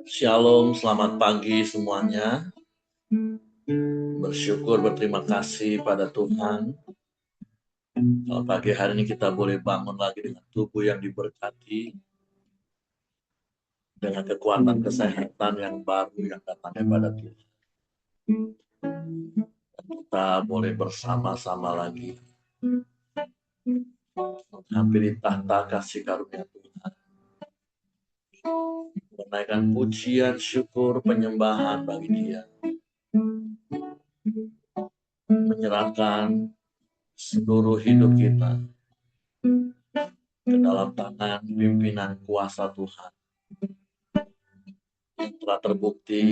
Shalom, selamat pagi semuanya. Bersyukur, berterima kasih pada Tuhan. Kalau pagi hari ini kita boleh bangun lagi dengan tubuh yang diberkati, dengan kekuatan kesehatan yang baru yang datang daripada Tuhan. Dan kita boleh bersama-sama lagi menghampiri tahta kasih karunia Tuhan. Menaikkan pujian, syukur, penyembahan bagi Dia. Menyerahkan seluruh hidup kita ke dalam tangan pimpinan kuasa Tuhan yang telah terbukti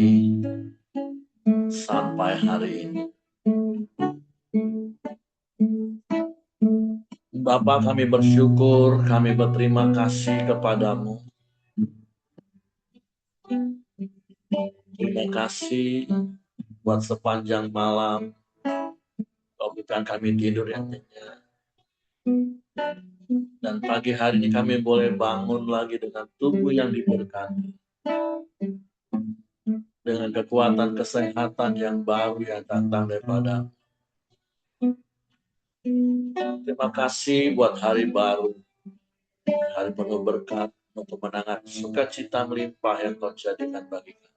sampai hari ini. Bapa, kami bersyukur, kami berterima kasih kepadamu. Terima kasih buat sepanjang malam Kau berikan kami tidur yang nyenyak. Dan pagi hari ini kami boleh bangun lagi dengan tubuh yang diberkati, dengan kekuatan kesehatan yang baru yang datang daripada. Terima kasih buat hari baru, hari penuh berkat, untuk menangan sukacita melimpah yang Kau jadikan bagi kami.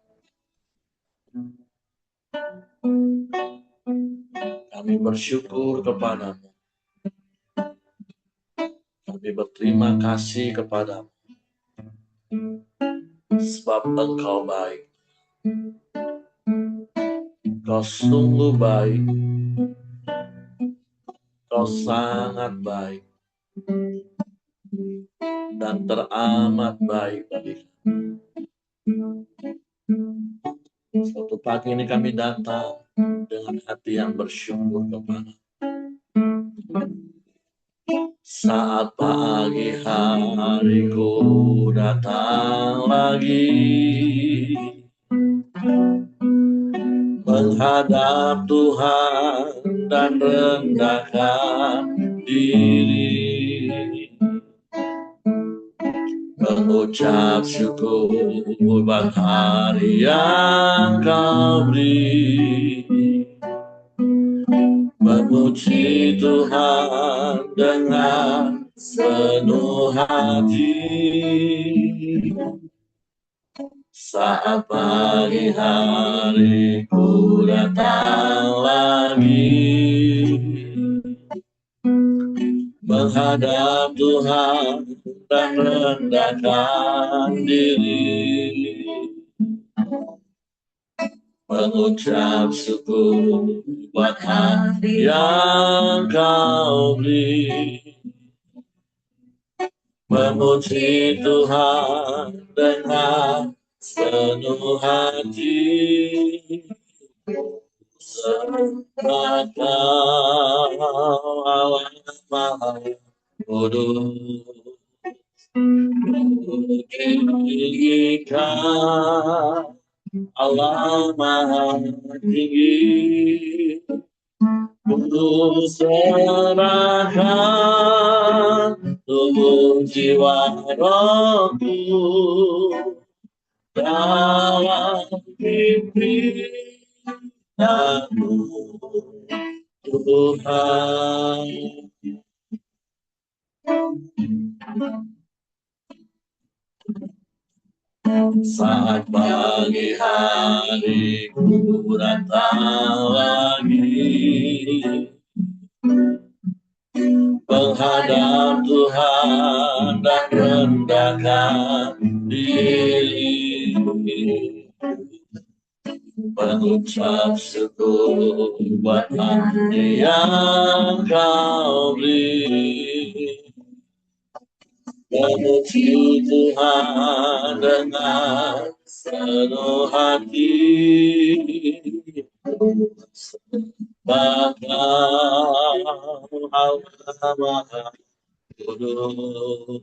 Kami bersyukur kepadamu. Kami berterima kasih kepadamu. Sebab Engkau baik. Kau sungguh baik. Kau sangat baik. Dan teramat baik bagi kami. Suatu pagi ini kami datang dengan hati yang bersyukur kepada. Saat pagi hariku datang lagi, menghadap Tuhan dan rendahkan diri, mengucap syukur buat hari yang Kau beri, memuji Tuhan dengan sepenuh hati. Saat pagi hariku datang lagi, menghadap Tuhan dan rendahkan diri, mengucap syukur buat hari yang Kau beri, memuji Tuhan dengan sepenuh hati. Sebab Kau Allah Maha Kudus, tinggikan Allah Maha Tinggi, ku serahkan tubuh jiwa rohku dalam pimpinanmu Tuhan. Saat pagi hariku datang lagi, menghadap Tuhan dan rendahkan diri, mengucap syukur buat hari yang Kau beri, memuji Tuhan dengan sepenuh hati. Sebab Kau Allah Maha Kudus,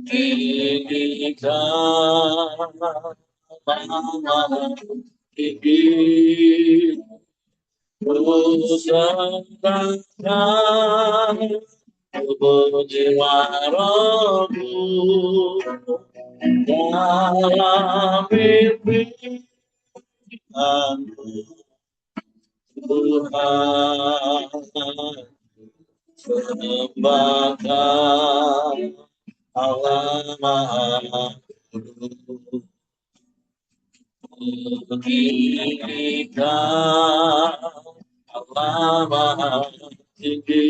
tinggikan Maha Tinggi, ku serahkan Puji waraku dalam mimpi aku, Tuhan sembahkan Allah Maha Kudus. Kita Allah Maha Tinggi,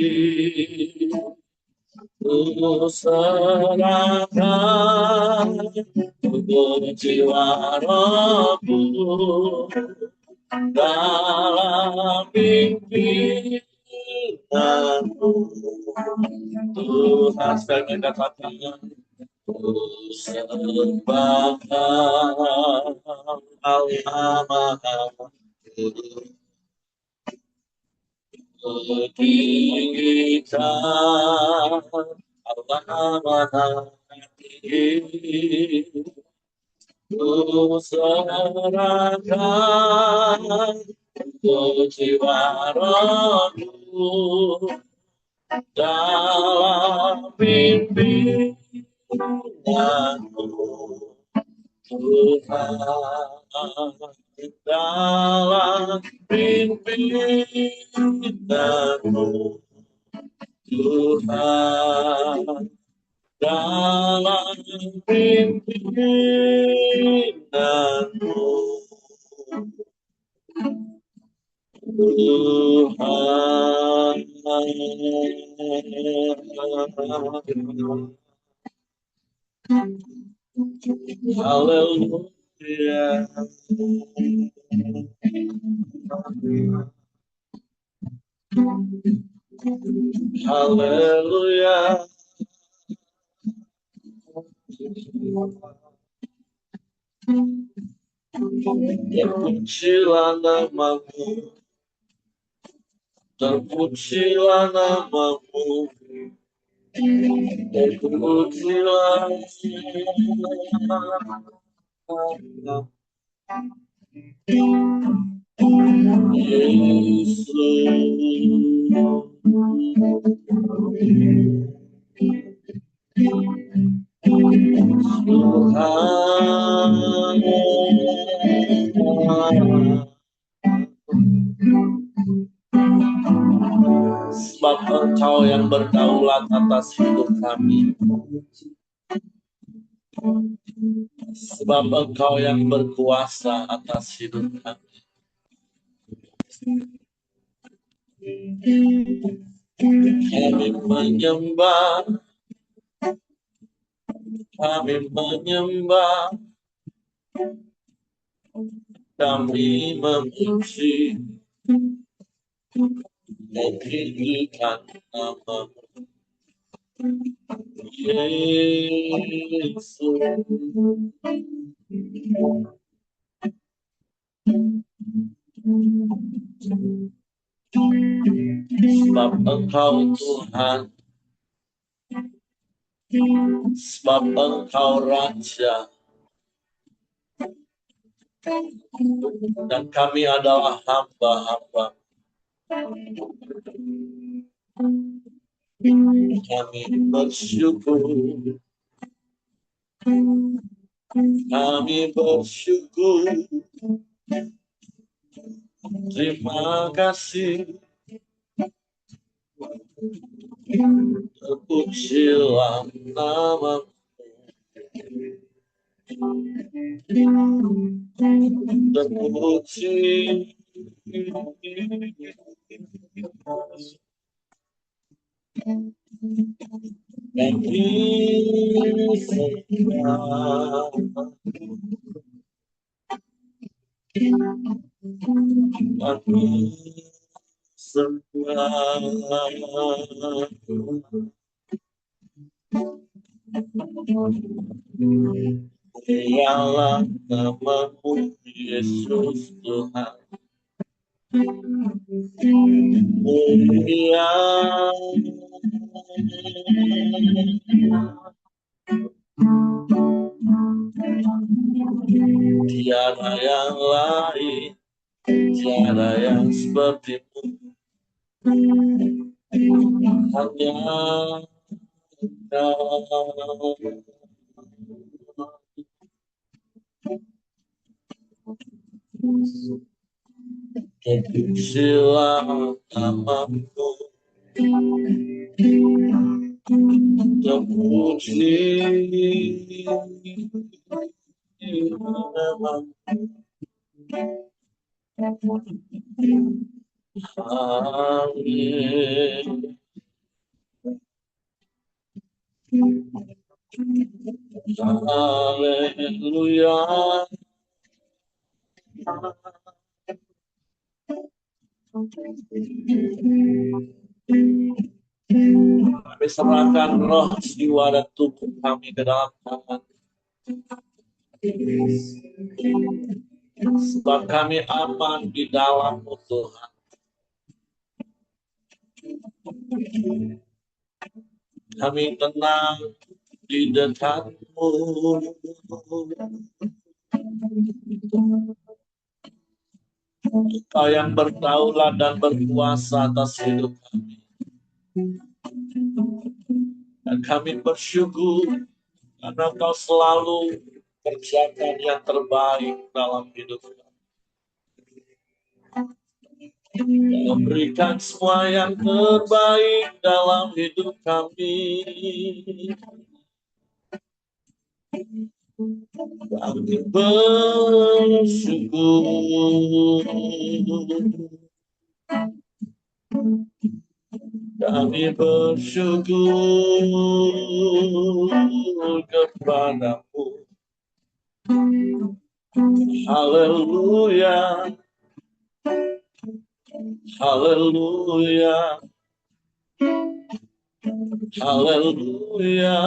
ku serahkan tubuh jiwa rohku dalam pimpinanmu. Tuhan sekali katakan, ku sembahkan Allah Maha Kudus. Kita Allah Maha Tinggi, ku serahkan untuk jiwa rohku dalam pimpinanmu, Tuhan dalam pimpinanmu, Tuhan dalam pimpinanmu, Tuhan. Haleluya. Haleluya. Terpujilah namamu, terpujilah namamu, terpujilah Yesus. Sebab Engkau yang berdaulat atas hidup kami. Sebab Engkau yang berkuasa atas hidup kami. Kami menyembah, kami menyembah, kami memuji, meninggikan namamu, Yesus. Sebab Engkau Tuhan, sebab Engkau Raja, dan kami adalah hamba-hamba. Kami bersyukur, kami bersyukur. Terima kasih. Terpujilah namamu, terpuji. Kami sembah, kami sembah. Mulialah namamu, Yesus Tuhan. Mulia. Tiada yang lain, tiada yang sepertimu. hanya Engkau. Terpujilah namamu, terpuji namamu. Haleluya. Kami serahkan roh, jiwa, dan tubuh kami ke dalam tangan. Sebab kami aman di dalam-Mu, Tuhan. Kami tenang di dekat-Mu. Engkau yang berdaulat dan berkuasa atas hidup kami. Dan kami bersyukur karena Engkau selalu kerjakan yang terbaik dalam hidup kami. Memberikan semua yang terbaik dalam hidup kami. Kami bersyukur. Kami bersyukur kepadamu. Haleluya. Haleluya. Haleluya.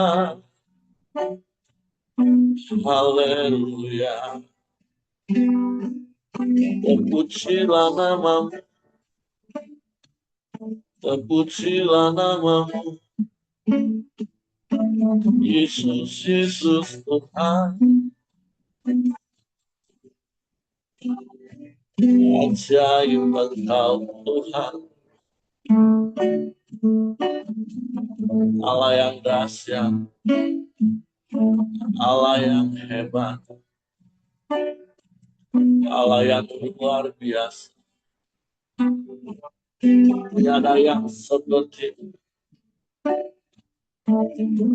Haleluya. Terpujilah namamu. Terpujilah namamu. Yesus, Yesus Tuhan. Ajaib Engkau Tuhan. Allah yang dahsyat. Allah yang hebat. Allah yang luar biasa. Tiada yang seperti,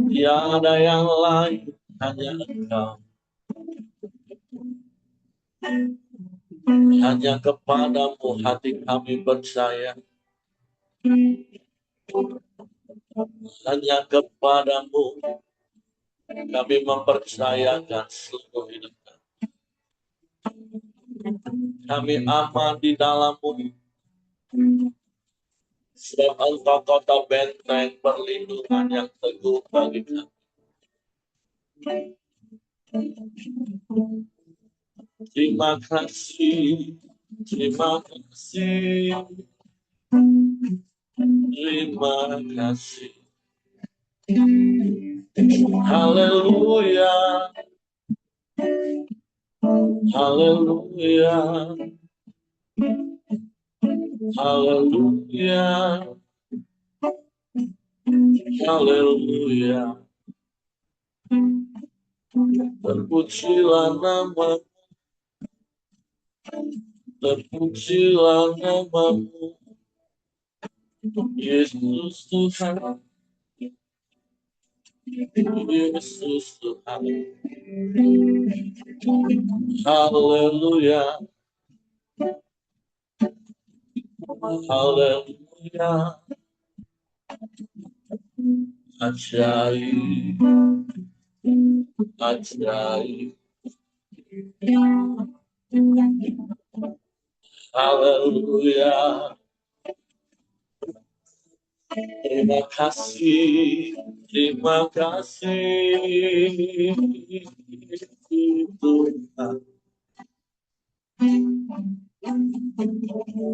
tiada yang lain, hanya Engkau. Hanya kepadamu hati kami percaya. Hanya kepadamu kami mempercayakan seluruh hidup kami. Kami aman di dalam-Mu. Sebab Engkau kota benteng perlindungan yang teguh bagi kami. Terima kasih, terima kasih, terima kasih. Haleluya, haleluya, haleluya, haleluya. Terpujilah nama, terpujilah namamu, Yesus Tuhan. Yesus Tuhan. Haleluya. Haleluya. Ajaib. Ajaib. Haleluya. Terima kasih. Terima kasih. Tuhan.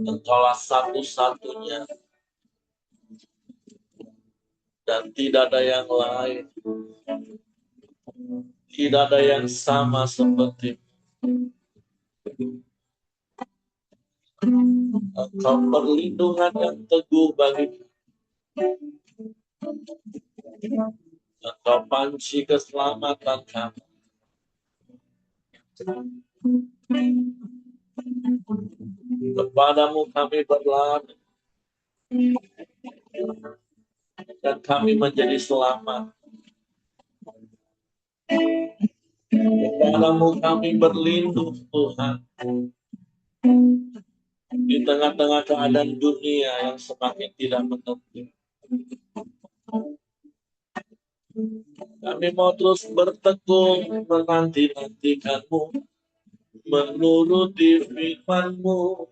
Engkaulah satu-satunya dan tidak ada yang lain, tidak ada yang sama seperti Engkau perlindungan yang teguh bagi kami. Engkau panci keselamatan kami. Kepadamu kami berlari, dan kami menjadi selamat. Kepadamu kami berlindung, Tuhan, di tengah-tengah keadaan dunia yang semakin tidak menentu. Kami mau terus bertekun menanti-nantikanmu, menuruti firman-Mu.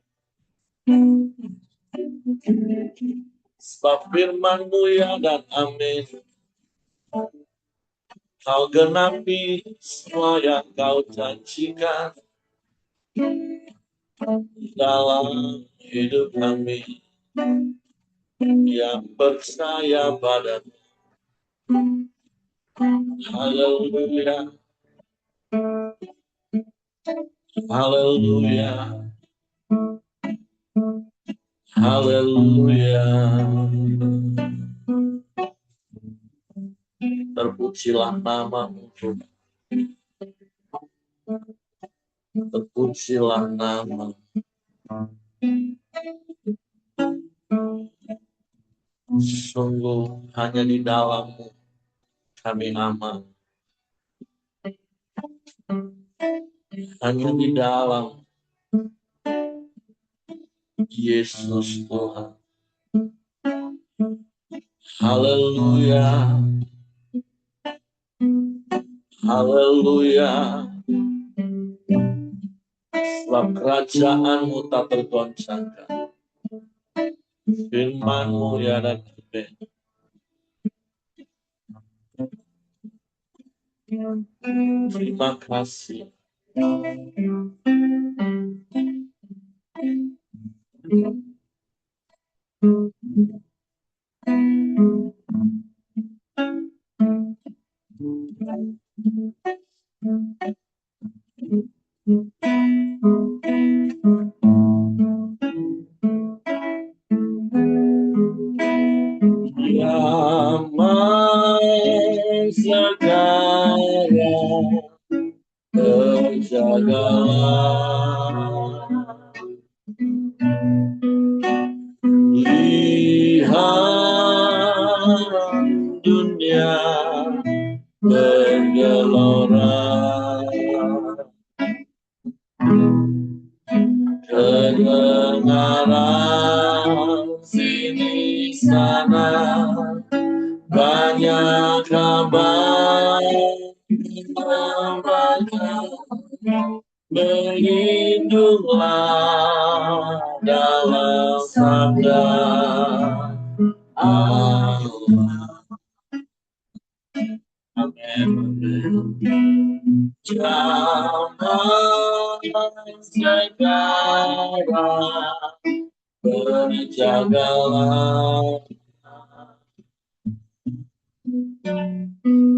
Sebab firman-Mu ya dan amin. Kau genapi semua yang Kau janjikan dalam hidup kami yang percaya padamu. Haleluya, haleluya, haleluya. Terpujilah nama-Mu, Tuhan. Terpujilah nama. Sungguh hanya di dalam-Mu kami aman. Hanya di dalam Yesus Tuhan. Haleluya, haleluya. Sebab kerajaan-Mu tak tergoncangkan. Firman-Mu ya dan amin. Terima kasih. Damai segala terjagalah. Lihat dunia bergelora, kedengaran sini sana banyak kabar membanggakan. Berlindunglah dalam sabda Allah. Amin. Zaman sekarang berjagalah.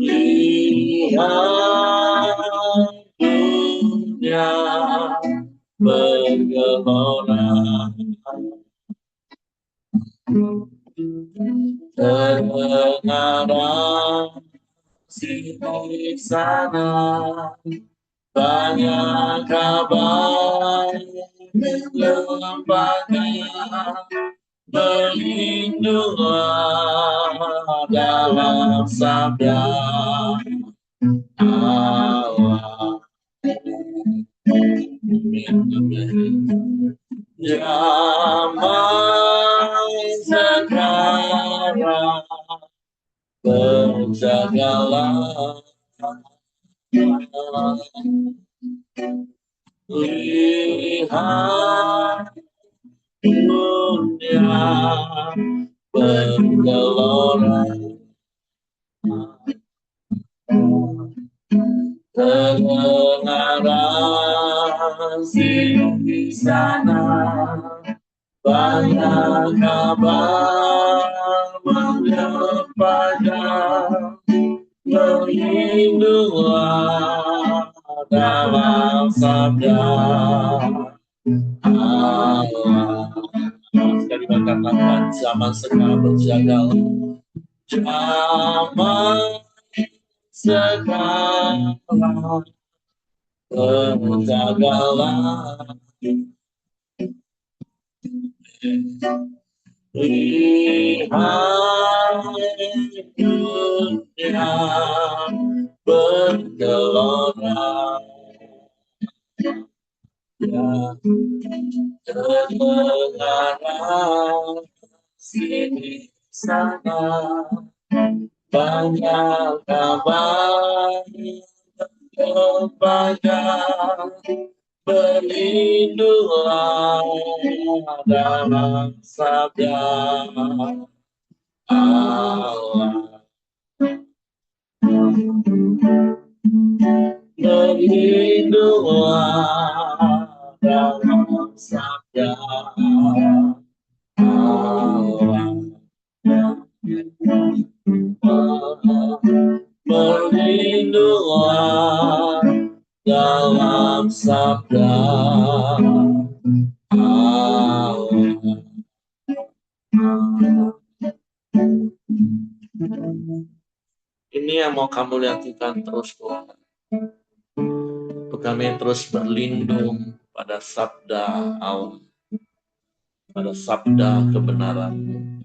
Lihat dunia bergelora, kedengaran sini sana banyak kabar lembaga. Berlindunglah dalam sabda Allah. Zaman sekarang berjagalah. Lihat dunia bergelora, kedengaran sini sana banyak kabar mengepada. Berlindunglah dalam sabda Allah. Sekali katakan zaman sekarang berjagalah. Damai segala kegagalan. Lihat dunia bergelora, kebenaran sini sana, banyak kabar kepada, berlindunglah dalam sabda Allah. Berlindunglah dalam sabda Allah. Berlindunglah dalam sabda Allah. Ini yang mau kamu lakukan terus, Tuhan. Untuk kami terus berlindung pada sabda Allah, pada sabda kebenaran-Mu.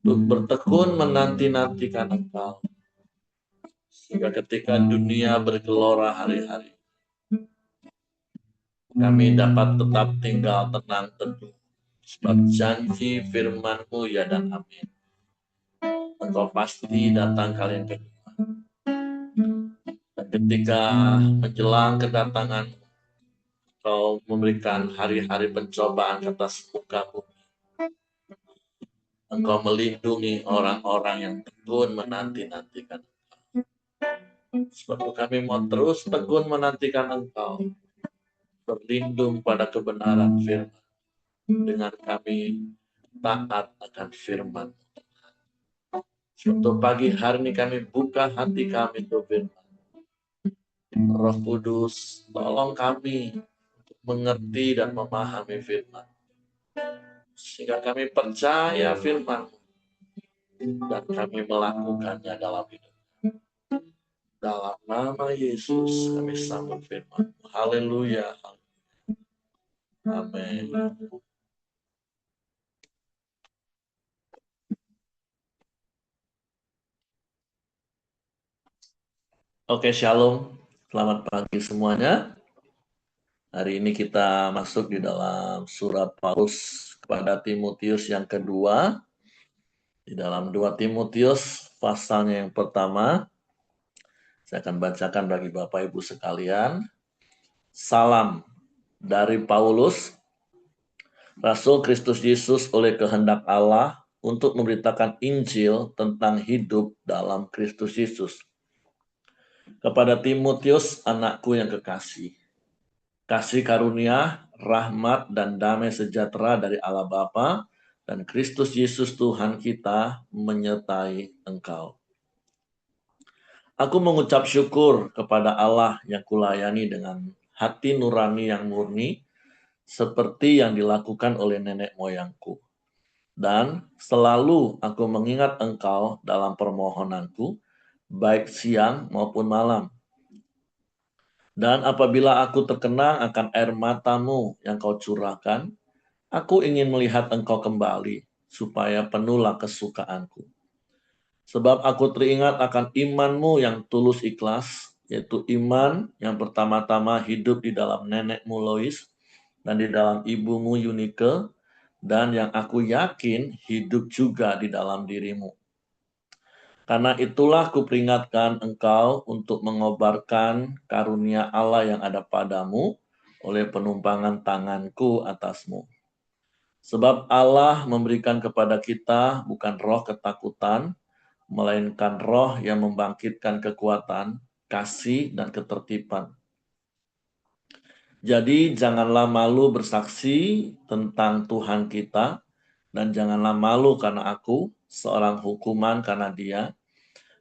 Untuk bertekun menanti-nantikan Engkau, sehingga ketika dunia bergelora hari-hari, kami dapat tetap tinggal tenang teduh, sebab janji firman-Mu ya dan amin. Engkau pasti datang kali yang kedua. Dan ketika menjelang kedatangan, Engkau memberikan hari-hari pencobaan atas muka bumi. Engkau melindungi orang-orang yang tekun menanti-nantikan Engkau. Sebab kami mau terus tekun menantikan Engkau, berlindung pada kebenaran firman, dengan kami taat akan firman. Untuk pagi hari ini kami buka hati kami untuk firman. Roh Kudus, tolong kami untuk mengerti dan memahami firman, sehingga kami percaya firman dan kami melakukannya dalam hidup. Dalam nama Yesus kami sambut firman. Haleluya. Amin. Oke, shalom. Selamat pagi semuanya. Hari ini kita masuk di dalam surat Paulus kepada Timotius yang kedua. Di dalam 2 Timotius pasalnya yang pertama, saya akan bacakan bagi Bapak Ibu sekalian. Salam dari Paulus, Rasul Kristus Yesus oleh kehendak Allah untuk memberitakan Injil tentang hidup dalam Kristus Yesus. Kepada Timotius, anakku yang kekasih, kasih karunia, rahmat, dan damai sejahtera dari Allah Bapa dan Kristus Yesus Tuhan kita menyertai engkau. Aku mengucap syukur kepada Allah yang kulayani dengan hati nurani yang murni, seperti yang dilakukan oleh nenek moyangku. Dan selalu aku mengingat engkau dalam permohonanku, baik siang maupun malam. Dan apabila aku terkenang akan air matamu yang kau curahkan, aku ingin melihat engkau kembali, supaya penuhlah kesukaanku. Sebab aku teringat akan imanmu yang tulus ikhlas, yaitu iman yang pertama-tama hidup di dalam nenekmu Lois dan di dalam ibumu Yunike, dan yang aku yakin hidup juga di dalam dirimu. Karena itulah kuperingatkan engkau untuk mengobarkan karunia Allah yang ada padamu oleh penumpangan tanganku atasmu. Sebab Allah memberikan kepada kita bukan roh ketakutan, melainkan roh yang membangkitkan kekuatan, kasih, dan ketertiban. Jadi janganlah malu bersaksi tentang Tuhan kita, dan janganlah malu karena aku, seorang hukuman karena dia,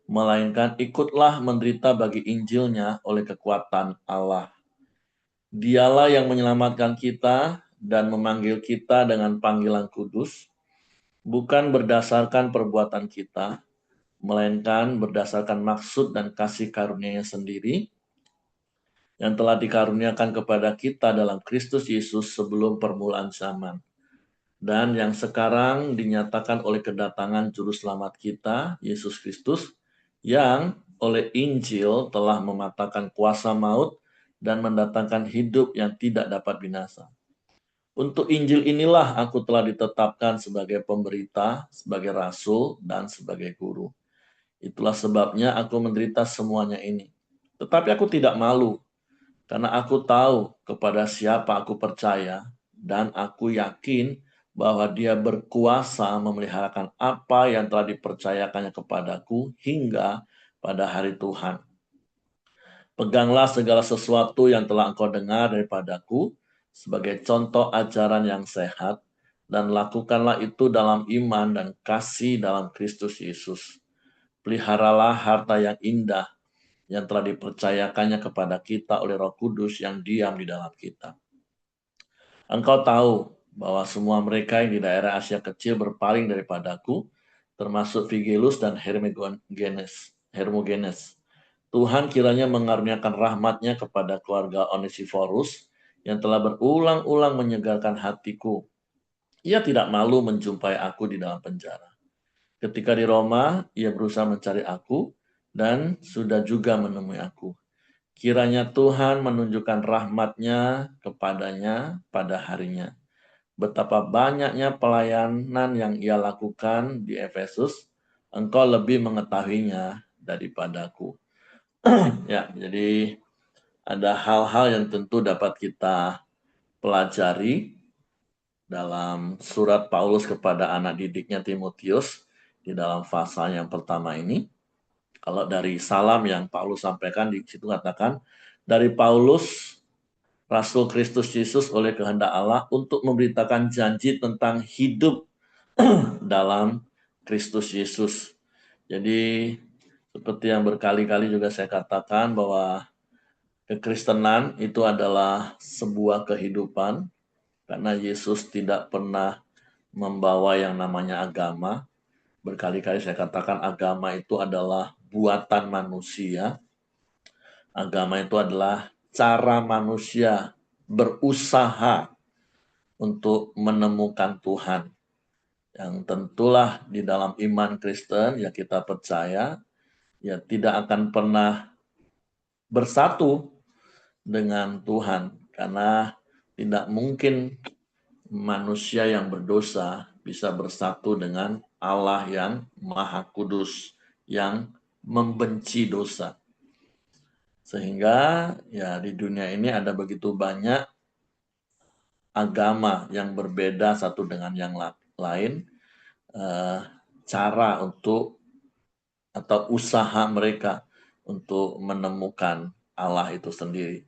melainkan ikutlah menderita bagi Injilnya oleh kekuatan Allah. Dialah yang menyelamatkan kita dan memanggil kita dengan panggilan kudus, bukan berdasarkan perbuatan kita, melainkan berdasarkan maksud dan kasih karunia-Nya sendiri yang telah dikaruniakan kepada kita dalam Kristus Yesus sebelum permulaan zaman, dan yang sekarang dinyatakan oleh kedatangan Juru Selamat kita, Yesus Kristus, yang oleh Injil telah mematahkan kuasa maut dan mendatangkan hidup yang tidak dapat binasa. Untuk Injil inilah aku telah ditetapkan sebagai pemberita, sebagai rasul, dan sebagai guru. Itulah sebabnya aku menderita semuanya ini. Tetapi aku tidak malu, karena aku tahu kepada siapa aku percaya, dan aku yakin bahwa Dia berkuasa memeliharakan apa yang telah dipercayakannya kepadaku hingga pada hari Tuhan. Peganglah segala sesuatu yang telah engkau dengar daripadaku sebagai contoh ajaran yang sehat, dan lakukanlah itu dalam iman dan kasih dalam Kristus Yesus. Peliharalah harta yang indah yang telah dipercayakannya kepada kita oleh Roh Kudus yang diam di dalam kita. Engkau tahu bahwa semua mereka yang di daerah Asia Kecil berpaling daripadaku, termasuk Figelus dan Hermogenes. Tuhan kiranya mengaruniakan rahmat-Nya kepada keluarga Onesiphorus yang telah berulang-ulang menyegarkan hatiku. Ia tidak malu menjumpai aku di dalam penjara. Ketika di Roma, ia berusaha mencari aku dan sudah juga menemui aku. Kiranya Tuhan menunjukkan rahmat-Nya kepadanya pada harinya. Betapa banyaknya pelayanan yang ia lakukan di Efesus, engkau lebih mengetahuinya daripadaku. Ya, jadi ada hal-hal yang tentu dapat kita pelajari dalam surat Paulus kepada anak didiknya Timotius di dalam pasal yang pertama ini. Kalau dari salam yang Paulus sampaikan di situ katakan, dari Paulus, Rasul Kristus Yesus oleh kehendak Allah untuk memberitakan janji tentang hidup dalam Kristus Yesus. Jadi seperti yang berkali-kali juga saya katakan bahwa kekristenan itu adalah sebuah kehidupan, karena Yesus tidak pernah membawa yang namanya agama. Berkali-kali saya katakan agama itu adalah buatan manusia. Agama itu adalah cara manusia berusaha untuk menemukan Tuhan. Yang tentulah di dalam iman Kristen ya kita percaya ya tidak akan pernah bersatu dengan Tuhan, karena tidak mungkin manusia yang berdosa bisa bersatu dengan Allah yang Maha Kudus yang membenci dosa. Sehingga ya di dunia ini ada begitu banyak agama yang berbeda satu dengan yang lain, cara untuk atau usaha mereka untuk menemukan Allah itu sendiri.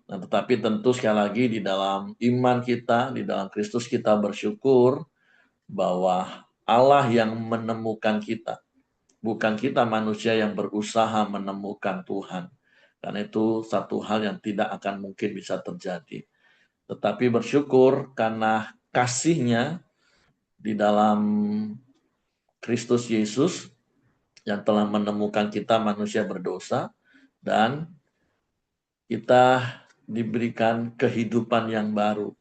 Nah, tetapi tentu sekali lagi di dalam iman kita, di dalam Kristus kita bersyukur bahwa Allah yang menemukan kita, bukan kita manusia yang berusaha menemukan Tuhan. Karena itu satu hal yang tidak akan mungkin bisa terjadi. Tetapi bersyukur karena kasih-Nya di dalam Kristus Yesus yang telah menemukan kita manusia berdosa, dan kita diberikan kehidupan yang baru.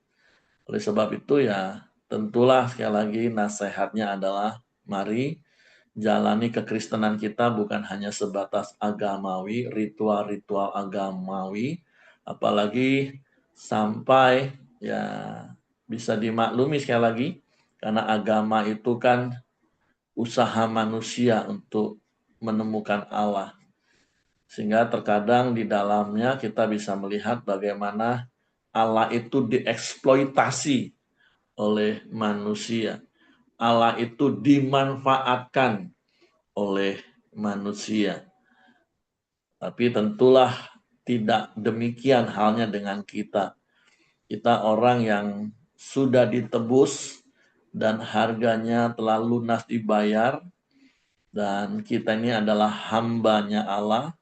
Oleh sebab itu ya tentulah sekali lagi nasihatnya adalah mari jalani kekristenan kita bukan hanya sebatas agamawi, ritual-ritual agamawi, apalagi sampai ya bisa dimaklumi sekali lagi karena agama itu kan usaha manusia untuk menemukan Allah. Sehingga terkadang di dalamnya kita bisa melihat bagaimana Allah itu dieksploitasi oleh manusia. Allah itu dimanfaatkan oleh manusia. Tapi tentulah tidak demikian halnya dengan kita. Kita orang yang sudah ditebus dan harganya telah lunas dibayar, dan kita ini adalah hambanya Allah,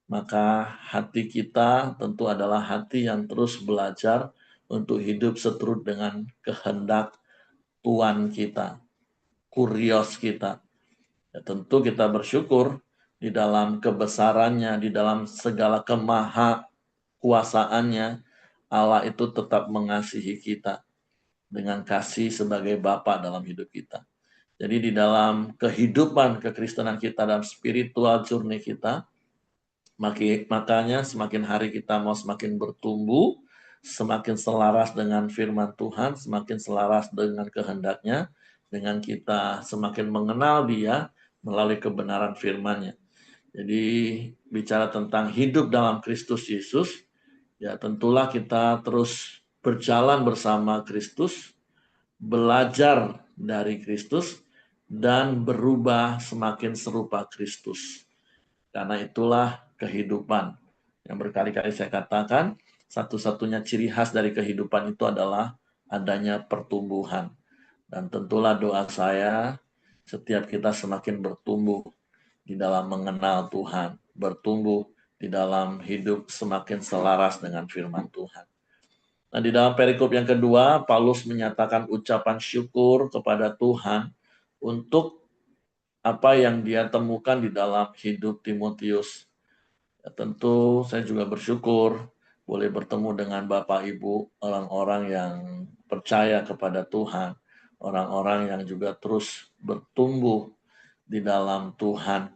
maka hati kita tentu adalah hati yang terus belajar untuk hidup seturut dengan kehendak Tuhan kita. kurios kita. Ya, tentu kita bersyukur di dalam kebesarannya, di dalam segala kemaha kuasaannya, Allah itu tetap mengasihi kita dengan kasih sebagai Bapa dalam hidup kita. Jadi di dalam kehidupan kekristenan kita, dalam spiritual journey kita, makanya semakin hari kita mau semakin bertumbuh, semakin selaras dengan firman Tuhan, semakin selaras dengan kehendaknya, dengan kita semakin mengenal Dia melalui kebenaran firman-Nya. Jadi bicara tentang hidup dalam Kristus Yesus, ya tentulah kita terus berjalan bersama Kristus, belajar dari Kristus, dan berubah semakin serupa Kristus. Karena itulah kehidupan. Yang berkali-kali saya katakan, satu-satunya ciri khas dari kehidupan itu adalah adanya pertumbuhan. Dan tentulah doa saya, setiap kita semakin bertumbuh di dalam mengenal Tuhan, bertumbuh di dalam hidup semakin selaras dengan firman Tuhan. Nah, di dalam perikop yang kedua, Paulus menyatakan ucapan syukur kepada Tuhan untuk apa yang dia temukan di dalam hidup Timotius. Ya, tentu saya juga bersyukur boleh bertemu dengan Bapak Ibu, orang-orang yang percaya kepada Tuhan, orang-orang yang juga terus bertumbuh di dalam Tuhan.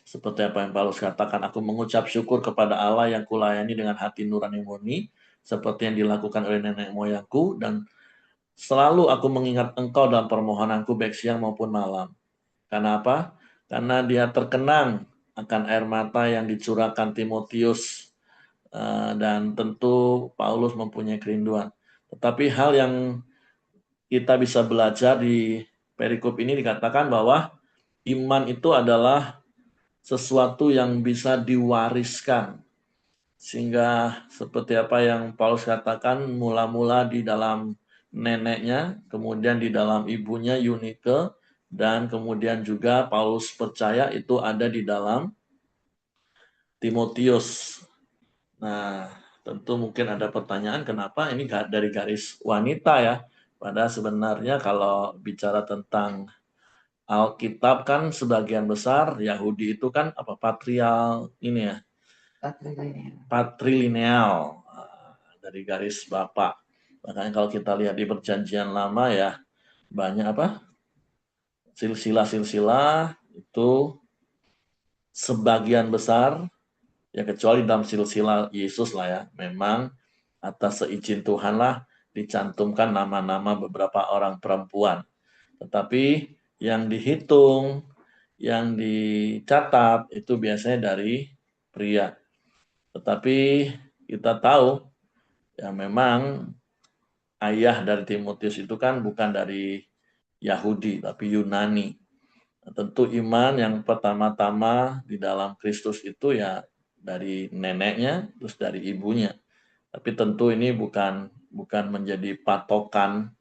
Seperti apa yang Paulus katakan, aku mengucap syukur kepada Allah yang kulayani dengan hati nurani murni, seperti yang dilakukan oleh nenek moyangku, dan selalu aku mengingat engkau dalam permohonanku baik siang maupun malam. Karena apa? Karena dia terkenang akan air mata yang dicurahkan Timotius, dan tentu Paulus mempunyai kerinduan. Tetapi hal yang kita bisa belajar di perikop ini dikatakan bahwa iman itu adalah sesuatu yang bisa diwariskan. Sehingga seperti apa yang Paulus katakan, mula-mula di dalam neneknya, kemudian di dalam ibunya Eunike, dan kemudian juga Paulus percaya itu ada di dalam Timotius. Nah, tentu mungkin ada pertanyaan kenapa ini dari garis wanita ya. Padahal sebenarnya kalau bicara tentang Alkitab kan sebagian besar Yahudi itu kan apa patrial ini ya, patrilineal, dari garis bapak. Makanya kalau kita lihat di perjanjian lama ya banyak apa silsilah-silsilah itu sebagian besar ya kecuali dalam silsilah Yesus lah ya memang atas seizin Tuhan lah dicantumkan nama-nama beberapa orang perempuan. Tetapi yang dihitung, yang dicatat itu biasanya dari pria. Tetapi kita tahu ya memang ayah dari Timotius itu kan bukan dari Yahudi tapi Yunani. Nah, tentu iman yang pertama-tama di dalam Kristus itu ya dari neneknya terus dari ibunya. Tapi tentu ini bukan menjadi patokan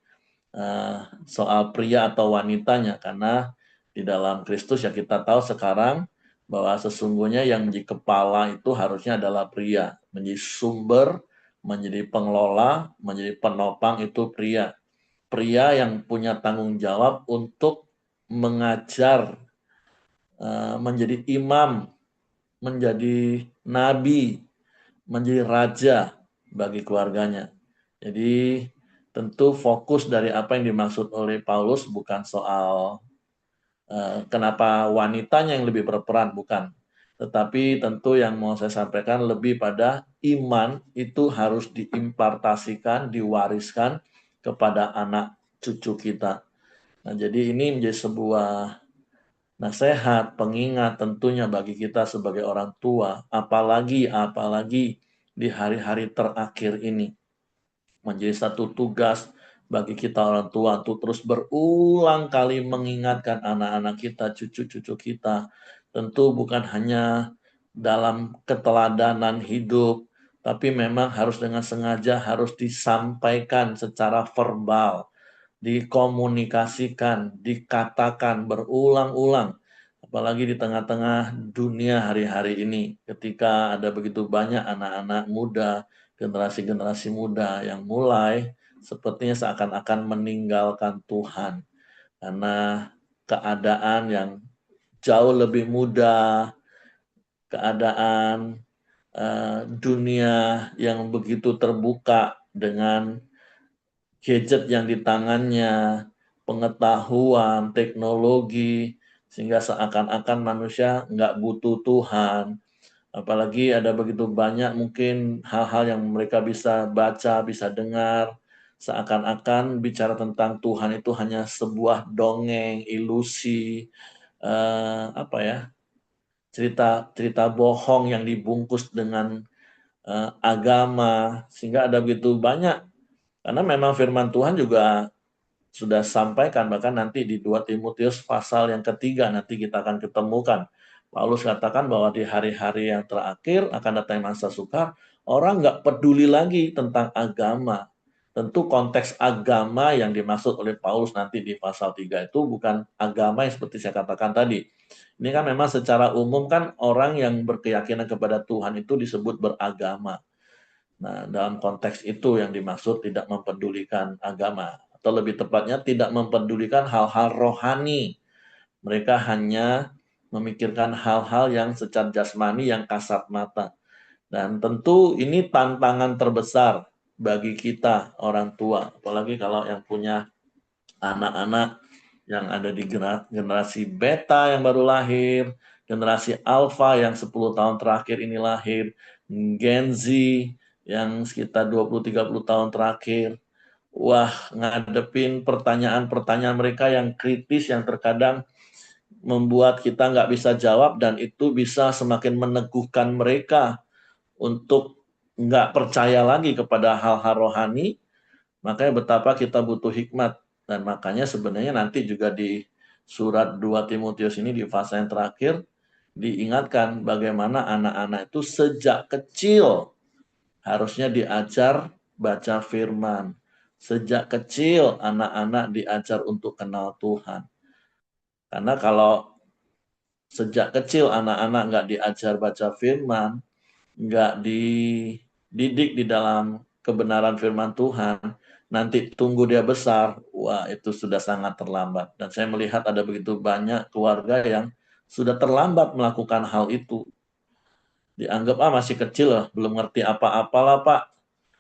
soal pria atau wanitanya karena di dalam Kristus ya kita tahu sekarang bahwa sesungguhnya yang menjadi kepala itu harusnya adalah pria, menjadi sumber, menjadi pengelola, menjadi penopang itu pria. Pria yang punya tanggung jawab untuk mengajar, menjadi imam, menjadi nabi, menjadi raja bagi keluarganya. Jadi tentu fokus dari apa yang dimaksud oleh Paulus bukan soal kenapa wanitanya yang lebih berperan, bukan. Tetapi tentu yang mau saya sampaikan lebih pada iman itu harus diimpartasikan, diwariskan kepada anak cucu kita. Nah, jadi ini menjadi sebuah nasihat, pengingat tentunya bagi kita sebagai orang tua, apalagi di hari-hari terakhir ini. Menjadi satu tugas bagi kita orang tua untuk terus berulang kali mengingatkan anak-anak kita, cucu-cucu kita. Tentu bukan hanya dalam keteladanan hidup, tapi memang harus dengan sengaja harus disampaikan secara verbal, dikomunikasikan, dikatakan berulang-ulang. Apalagi di tengah-tengah dunia hari-hari ini, ketika ada begitu banyak anak-anak muda, generasi-generasi muda yang mulai sepertinya seakan-akan meninggalkan Tuhan. Karena keadaan yang jauh lebih mudah, keadaan dunia yang begitu terbuka dengan gadget yang di tangannya, pengetahuan, teknologi, sehingga seakan-akan manusia nggak butuh Tuhan. Apalagi ada begitu banyak mungkin hal-hal yang mereka bisa baca, bisa dengar, seakan-akan bicara tentang Tuhan itu hanya sebuah dongeng, ilusi, apa ya, cerita-cerita bohong yang dibungkus dengan agama, sehingga ada begitu banyak. Karena memang firman Tuhan juga sudah sampaikan, bahkan nanti di 2 Timotius pasal yang ketiga nanti kita akan ketemukan. Paulus katakan bahwa di hari-hari yang terakhir akan datang masa sukar, orang nggak peduli lagi tentang agama. Tentu konteks agama yang dimaksud oleh Paulus nanti di pasal 3 itu bukan agama yang seperti saya katakan tadi. Ini kan memang secara umum kan orang yang berkeyakinan kepada Tuhan itu disebut beragama. Nah, dalam konteks itu yang dimaksud tidak mempedulikan agama. Atau lebih tepatnya tidak mempedulikan hal-hal rohani. Mereka hanya memikirkan hal-hal yang secara jasmani, yang kasat mata. Dan tentu ini tantangan terbesar bagi kita orang tua. Apalagi kalau yang punya anak-anak yang ada di generasi beta yang baru lahir, generasi alpha yang 10 tahun terakhir ini lahir, Gen Z yang sekitar 20-30 tahun terakhir. Wah, ngadepin pertanyaan-pertanyaan mereka yang kritis, yang terkadang membuat kita nggak bisa jawab, dan itu bisa semakin meneguhkan mereka untuk nggak percaya lagi kepada hal-hal rohani. Makanya betapa kita butuh hikmat. Dan makanya sebenarnya nanti juga di surat 2 Timotius ini di fase yang terakhir diingatkan bagaimana anak-anak itu sejak kecil harusnya diajar baca firman. Sejak kecil anak-anak diajar untuk kenal Tuhan. Karena kalau sejak kecil anak-anak nggak diajar baca firman, nggak dididik di dalam kebenaran firman Tuhan, nanti tunggu dia besar, wah itu sudah sangat terlambat. Dan saya melihat ada begitu banyak keluarga yang sudah terlambat melakukan hal itu. Dianggap masih kecil lah, belum ngerti apa-apalah Pak.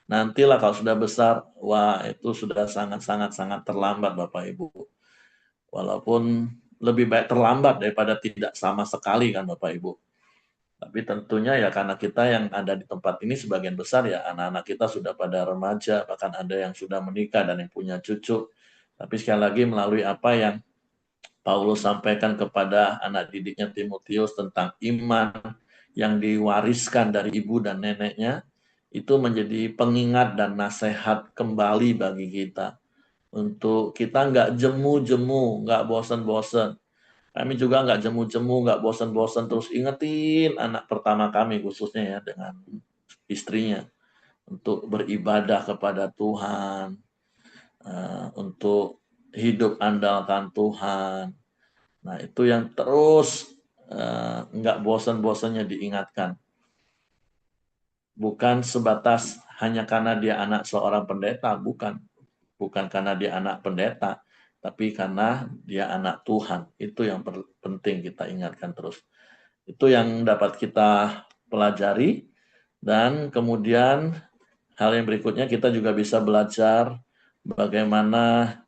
Nantilah kalau sudah besar, wah itu sudah sangat-sangat terlambat Bapak Ibu. Walaupun lebih baik terlambat daripada tidak sama sekali kan Bapak Ibu. Tapi tentunya ya karena kita yang ada di tempat ini sebagian besar ya anak-anak kita sudah pada remaja, bahkan ada yang sudah menikah dan yang punya cucu. Tapi sekali lagi melalui apa yang Paulus sampaikan kepada anak didiknya Timotius tentang iman yang diwariskan dari ibu dan neneknya, itu menjadi pengingat dan nasihat kembali bagi kita. Untuk kita nggak jemu-jemu, nggak bosan-bosan. Kami juga nggak jemu-jemu, nggak bosan-bosan, terus ingetin anak pertama kami khususnya ya dengan istrinya untuk beribadah kepada Tuhan, untuk hidup andalkan Tuhan. Nah itu yang terus nggak bosan-bosannya diingatkan. Bukan sebatas hanya karena dia anak seorang pendeta, bukan. Bukan karena dia anak pendeta, tapi karena dia anak Tuhan. Itu yang penting kita ingatkan terus. Itu yang dapat kita pelajari. Dan kemudian hal yang berikutnya kita juga bisa belajar bagaimana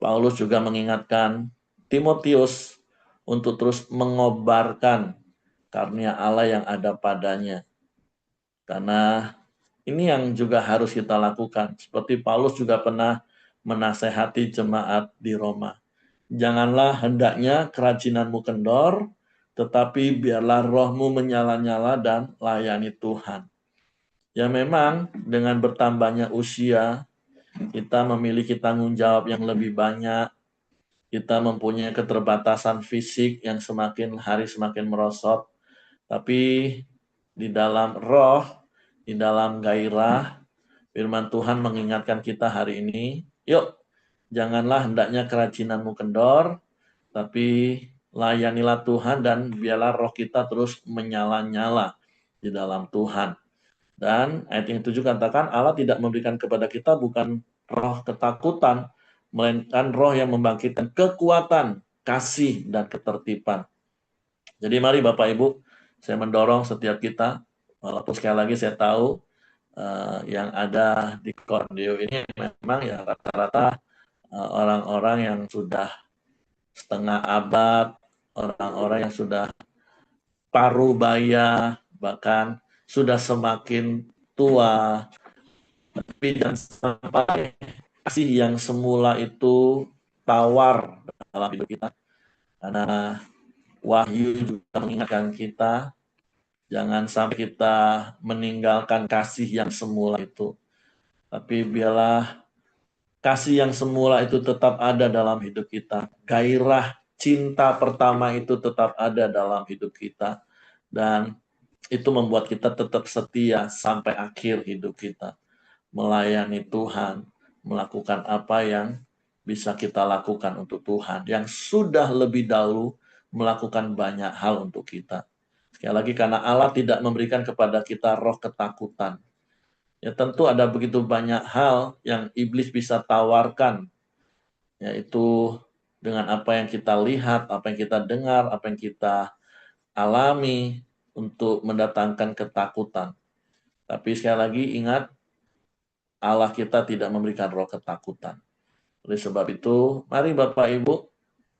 Paulus juga mengingatkan Timotius untuk terus mengobarkan karunia Allah yang ada padanya. Karena ini yang juga harus kita lakukan. Seperti Paulus juga pernah menasehati jemaat di Roma. Janganlah hendaknya kerajinanmu kendor, tetapi biarlah rohmu menyala-nyala dan layani Tuhan. Ya memang dengan bertambahnya usia, kita memiliki tanggung jawab yang lebih banyak, kita mempunyai keterbatasan fisik yang semakin hari semakin merosot, tapi di dalam roh, di dalam gairah, firman Tuhan mengingatkan kita hari ini, yuk janganlah hendaknya kerajinanmu kendor, tapi layanilah Tuhan dan biarlah roh kita terus menyala-nyala di dalam Tuhan. Dan ayat yang 7 katakan Allah tidak memberikan kepada kita bukan roh ketakutan, melainkan roh yang membangkitkan kekuatan, kasih dan ketertiban. Jadi mari Bapak Ibu, saya mendorong setiap kita, walaupun sekali lagi saya tahu yang ada di Kordio ini memang ya rata-rata orang-orang yang sudah setengah abad, orang-orang yang sudah paruh baya, bahkan sudah semakin tua, tapi jangan sampai kasih yang semula itu tawar dalam hidup kita. Karena Wahyu juga mengingatkan kita, jangan sampai kita meninggalkan kasih yang semula itu. Tapi biarlah kasih yang semula itu tetap ada dalam hidup kita. Gairah cinta pertama itu tetap ada dalam hidup kita. Dan itu membuat kita tetap setia sampai akhir hidup kita. Melayani Tuhan, melakukan apa yang bisa kita lakukan untuk Tuhan. Yang sudah lebih dahulu melakukan banyak hal untuk kita. Sekali lagi karena Allah tidak memberikan kepada kita roh ketakutan. Ya tentu ada begitu banyak hal yang iblis bisa tawarkan, yaitu dengan apa yang kita lihat, apa yang kita dengar, apa yang kita alami untuk mendatangkan ketakutan. Tapi sekali lagi ingat, Allah kita tidak memberikan roh ketakutan. Oleh sebab itu, mari Bapak Ibu,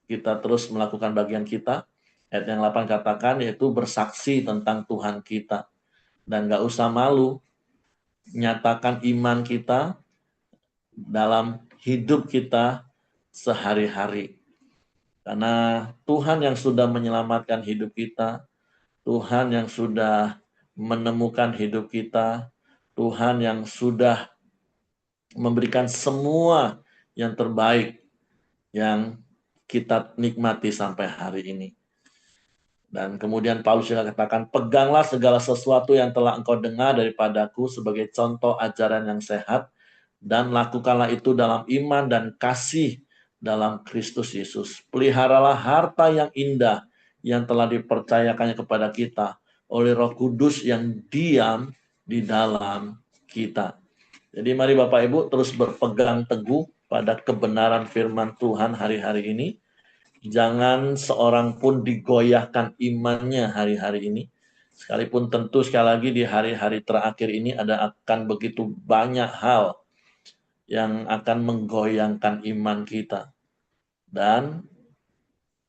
kita terus melakukan bagian kita. Ayat yang 8 katakan, yaitu bersaksi tentang Tuhan kita. Dan gak usah malu, nyatakan iman kita dalam hidup kita sehari-hari. Karena Tuhan yang sudah menyelamatkan hidup kita, Tuhan yang sudah menemukan hidup kita, Tuhan yang sudah memberikan semua yang terbaik yang kita nikmati sampai hari ini. Dan kemudian Paulus juga katakan, peganglah segala sesuatu yang telah engkau dengar daripadaku sebagai contoh ajaran yang sehat, dan lakukanlah itu dalam iman dan kasih dalam Kristus Yesus. Peliharalah harta yang indah yang telah dipercayakannya kepada kita oleh Roh Kudus yang diam di dalam kita. Jadi mari Bapak Ibu terus berpegang teguh pada kebenaran firman Tuhan hari-hari ini. Jangan seorang pun digoyahkan imannya hari-hari ini. Sekalipun tentu sekali lagi di hari-hari terakhir ini akan begitu banyak hal yang akan menggoyangkan iman kita. Dan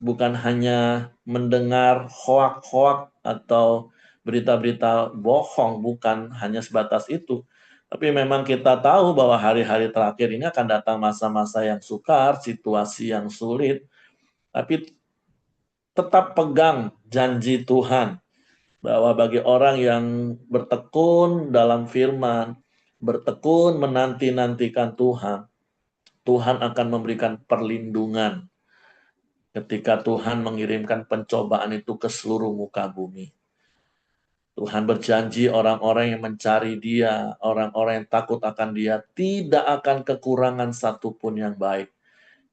bukan hanya mendengar hoak-hoak atau berita-berita bohong, bukan hanya sebatas itu. Tapi memang kita tahu bahwa hari-hari terakhir ini akan datang masa-masa yang sukar, situasi yang sulit. Tapi tetap pegang janji Tuhan bahwa bagi orang yang bertekun dalam firman, bertekun menanti-nantikan Tuhan, Tuhan akan memberikan perlindungan ketika Tuhan mengirimkan pencobaan itu ke seluruh muka bumi. Tuhan berjanji orang-orang yang mencari Dia, orang-orang yang takut akan Dia, tidak akan kekurangan satupun yang baik.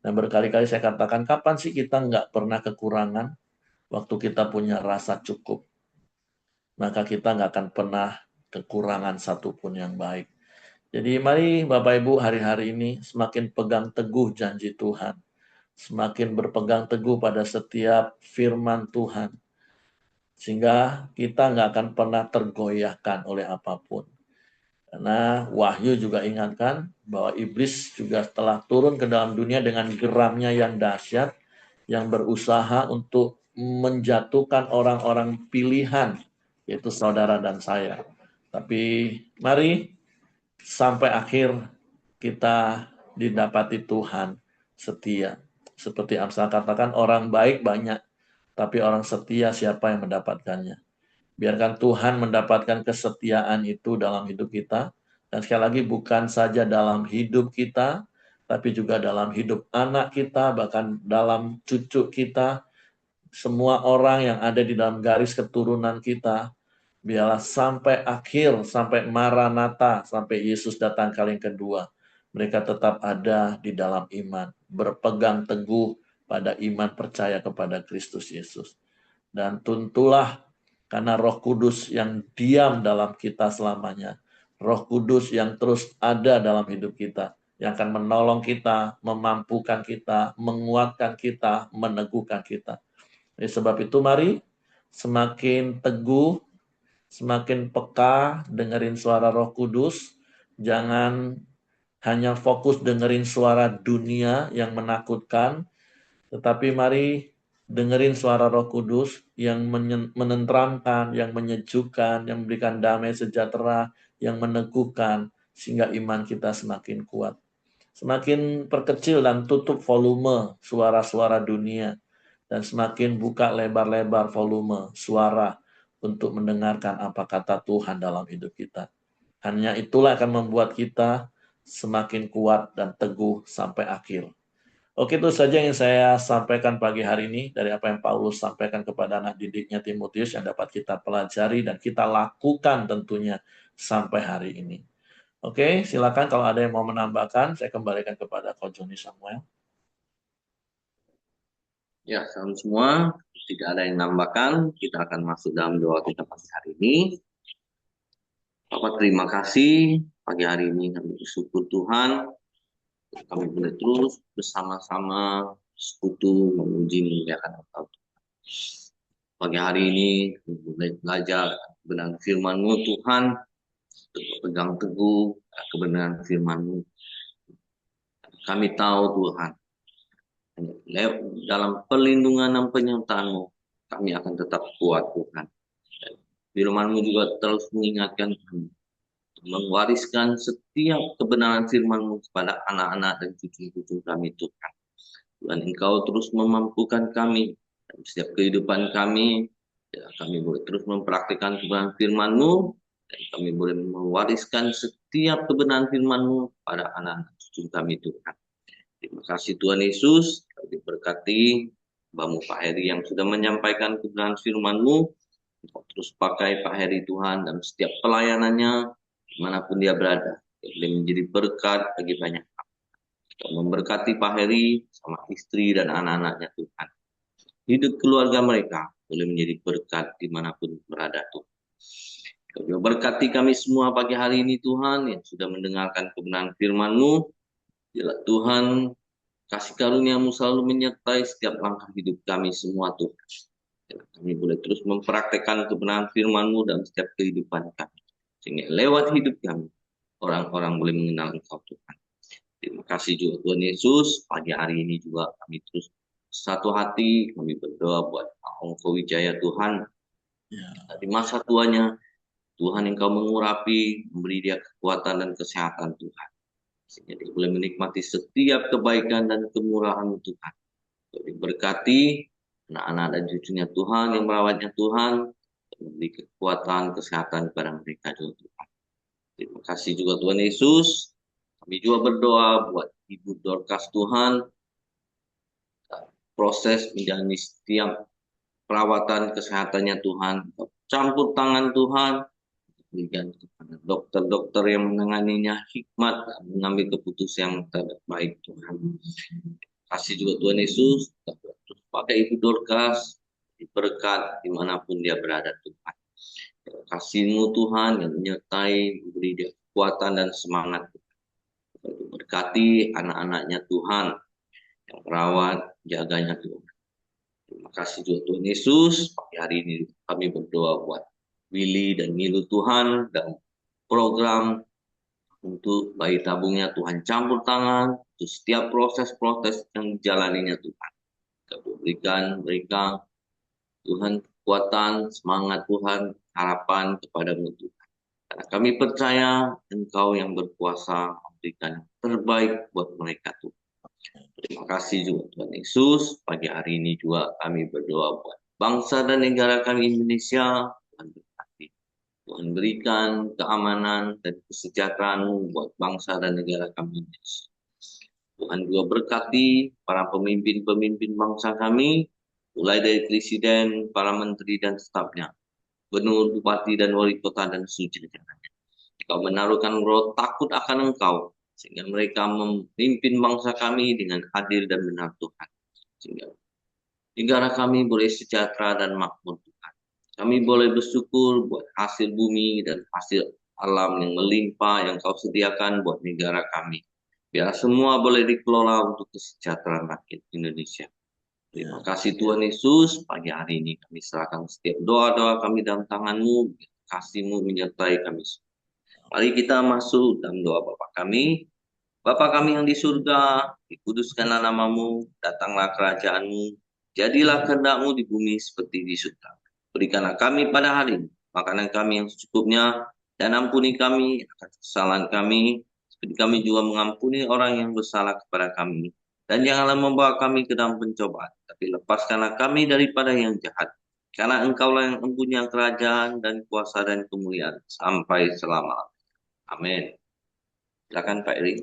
Dan berkali-kali saya katakan, kapan sih kita nggak pernah kekurangan? Waktu kita punya rasa cukup, maka kita nggak akan pernah kekurangan satupun yang baik. Jadi mari Bapak Ibu hari-hari ini semakin pegang teguh janji Tuhan. Semakin berpegang teguh pada setiap firman Tuhan. Sehingga kita nggak akan pernah tergoyahkan oleh apapun. Karena Wahyu juga ingatkan bahwa iblis juga telah turun ke dalam dunia dengan geramnya yang dahsyat, yang berusaha untuk menjatuhkan orang-orang pilihan, yaitu saudara dan saya. Tapi mari sampai akhir kita didapati Tuhan setia. Seperti Amsal katakan, orang baik banyak, tapi orang setia siapa yang mendapatkannya. Biarkan Tuhan mendapatkan kesetiaan itu dalam hidup kita. Dan sekali lagi bukan saja dalam hidup kita, tapi juga dalam hidup anak kita, bahkan dalam cucu kita, semua orang yang ada di dalam garis keturunan kita, biarlah sampai akhir, sampai Maranatha, sampai Yesus datang kali yang kedua, mereka tetap ada di dalam iman, berpegang teguh pada iman percaya kepada Kristus Yesus. Dan tuntulah karena Roh Kudus yang diam dalam kita selamanya, Roh Kudus yang terus ada dalam hidup kita, yang akan menolong kita, memampukan kita, menguatkan kita, meneguhkan kita. Oleh sebab itu mari semakin teguh, semakin peka dengerin suara Roh Kudus, jangan hanya fokus dengerin suara dunia yang menakutkan, tetapi mari dengerin suara Roh Kudus yang menenteramkan, yang menyejukkan, yang memberikan damai sejahtera, yang meneguhkan, sehingga iman kita semakin kuat. Semakin perkecil dan tutup volume suara-suara dunia, dan semakin buka lebar-lebar volume suara untuk mendengarkan apa kata Tuhan dalam hidup kita. Hanya itulah akan membuat kita semakin kuat dan teguh sampai akhir. Oke, itu saja yang saya sampaikan pagi hari ini dari apa yang Paulus sampaikan kepada anak didiknya Timotius yang dapat kita pelajari dan kita lakukan tentunya sampai hari ini. Oke, silakan kalau ada yang mau menambahkan, saya kembalikan kepada Coach Joni Samuel. Ya, salam semua. Tidak ada yang nambahkan, kita akan masuk dalam doa kita pagi hari ini. Bapak terima kasih pagi hari ini kami bersyukur Tuhan. Kami boleh terus bersama-sama sekutu memuji memuliakan Engkau. Pagi hari ini kami boleh belajar kebenaran firman-Mu Tuhan, pegang teguh kebenaran firman-Mu. Kami tahu Tuhan, dalam perlindungan dan penyertaan-Mu, kami akan tetap kuat Tuhan. Firman-Mu juga terus mengingatkan kami, mewariskan setiap kebenaran firman-Mu kepada anak-anak dan cucu-cucu kami Tuhan. Tuhan Engkau terus memampukan kami dalam setiap kehidupan kami, ya, kami boleh terus mempraktikkan kebenaran firman-Mu, dan kami boleh mewariskan setiap kebenaran firman-Mu pada anak-anak cucu kami Tuhan. Terima kasih Tuhan Yesus, diberkati Bamu Pak Heri yang sudah menyampaikan kebenaran firman-Mu. Terus pakai Pak Heri Tuhan dan setiap pelayanannya dimanapun dia berada, dia boleh menjadi berkat bagi banyak orang. Kita memberkati Pak Heri sama istri dan anak-anaknya Tuhan. Hidup keluarga mereka boleh menjadi berkat dimanapun berada Tuhan. Kau berkati kami semua pagi hari ini Tuhan yang sudah mendengarkan kebenaran firman-Mu. Bila Tuhan, kasih karunia-Mu selalu menyertai setiap langkah hidup kami semua Tuhan. Kami boleh terus mempraktekkan kebenaran firman-Mu dalam setiap kehidupan kami. Sehingga lewat hidup kami, orang-orang boleh mengenal Engkau Tuhan. Terima kasih juga Tuhan Yesus. Pagi hari ini juga kami terus satu hati, kami berdoa buat Ongko Wijaya Tuhan. Di masa tuanya, Tuhan Engkau mengurapi, memberi dia kekuatan dan kesehatan Tuhan. Sehingga dia boleh menikmati setiap kebaikan dan kemurahan Tuhan. Diberkati anak-anak dan cucunya Tuhan yang merawatnya Tuhan, memberi kekuatan, kesehatan kepada mereka juga Tuhan. Terima kasih juga Tuhan Yesus. Kami juga berdoa buat Ibu Dorcas Tuhan, proses menjalani setiap perawatan kesehatannya Tuhan, campur tangan Tuhan, berikan kepada dokter-dokter yang menanganinya hikmat, mengambil keputusan yang terbaik Tuhan. Kasih juga Tuhan Yesus, terus pakai Ibu Dorcas, berkat dimanapun dia berada Tuhan. Kasih-Mu Tuhan yang menyertai, memberi dia kekuatan dan semangat. Berkati anak-anaknya Tuhan yang merawat, jaganya Tuhan. Terima kasih juga Tuhan Yesus. Pagi hari ini kami berdoa buat Willy dan Milu Tuhan dan program untuk bayi tabungnya Tuhan campur tangan untuk setiap proses-proses yang dijalaninya Tuhan. Kita berikan mereka Tuhan kekuatan, semangat Tuhan, harapan kepada-Mu Tuhan. Karena kami percaya Engkau yang berkuasa memberikan yang terbaik buat mereka Tuhan. Terima kasih juga Tuhan Yesus. Pagi hari ini juga kami berdoa buat bangsa dan negara kami Indonesia. Tuhan berkati. Tuhan berikan keamanan dan kesejahteraan buat bangsa dan negara kami Indonesia. Tuhan juga berkati para pemimpin-pemimpin bangsa kami, mulai dari presiden, para menteri dan stafnya, gubernur, bupati dan wali kota dan sejajarannya. Engkau menaruhkan roh takut akan Engkau, sehingga mereka memimpin bangsa kami dengan adil dan benar Tuhan. Sehingga negara kami boleh sejahtera dan makmur Tuhan. Kami boleh bersyukur buat hasil bumi dan hasil alam yang melimpah yang Kau sediakan buat negara kami. Biar semua boleh dikelola untuk kesejahteraan rakyat Indonesia. Terima Ya, kasih Tuhan Yesus, pagi hari ini kami serahkan setiap doa-doa kami dalam tangan-Mu, kasih-Mu menyertai kami. Mari kita masuk dalam doa Bapa kami. Bapa kami yang di surga, dikuduskanlah nama-Mu, datanglah kerajaan-Mu, jadilah kehendak-Mu di bumi seperti di surga. Berikanlah kami pada hari ini makanan kami yang secukupnya, dan ampuni kami akan kesalahan kami, seperti kami juga mengampuni orang yang bersalah kepada kami. Dan janganlah membawa kami ke dalam pencobaan, tapi lepaskanlah kami daripada yang jahat. Karena Engkaulah yang mempunyai kerajaan dan kuasa dan kemuliaan sampai selama-lamanya. Amin. Silakan Pak Eri.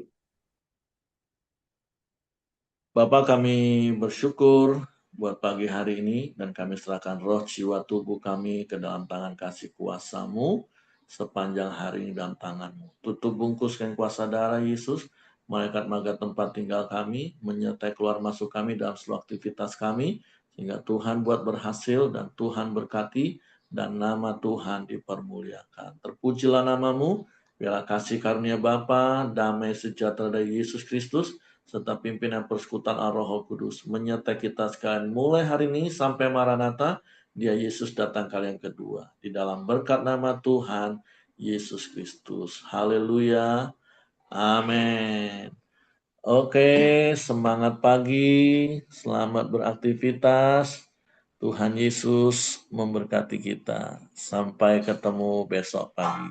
Bapak, kami bersyukur buat pagi hari ini dan kami serahkan roh, jiwa, tubuh kami ke dalam tangan kasih kuasa-Mu sepanjang hari ini dalam tangan-Mu. Tutup bungkuskan kuasa darah Yesus, malaikat maga tempat tinggal kami, menyertai keluar masuk kami dalam seluruh aktivitas kami, sehingga Tuhan buat berhasil dan Tuhan berkati dan nama Tuhan dipermuliakan. Terpujilah nama-Mu, biarlah kasih karunia Bapa, damai sejahtera dari Yesus Kristus, serta pimpinan persekutuan Roh Kudus menyertai kita sekalian mulai hari ini sampai Maranatha, Dia Yesus datang kali yang kedua. Di dalam berkat nama Tuhan Yesus Kristus. Haleluya. Amin. Oke, semangat pagi, selamat beraktivitas. Tuhan Yesus memberkati kita. Sampai ketemu besok pagi.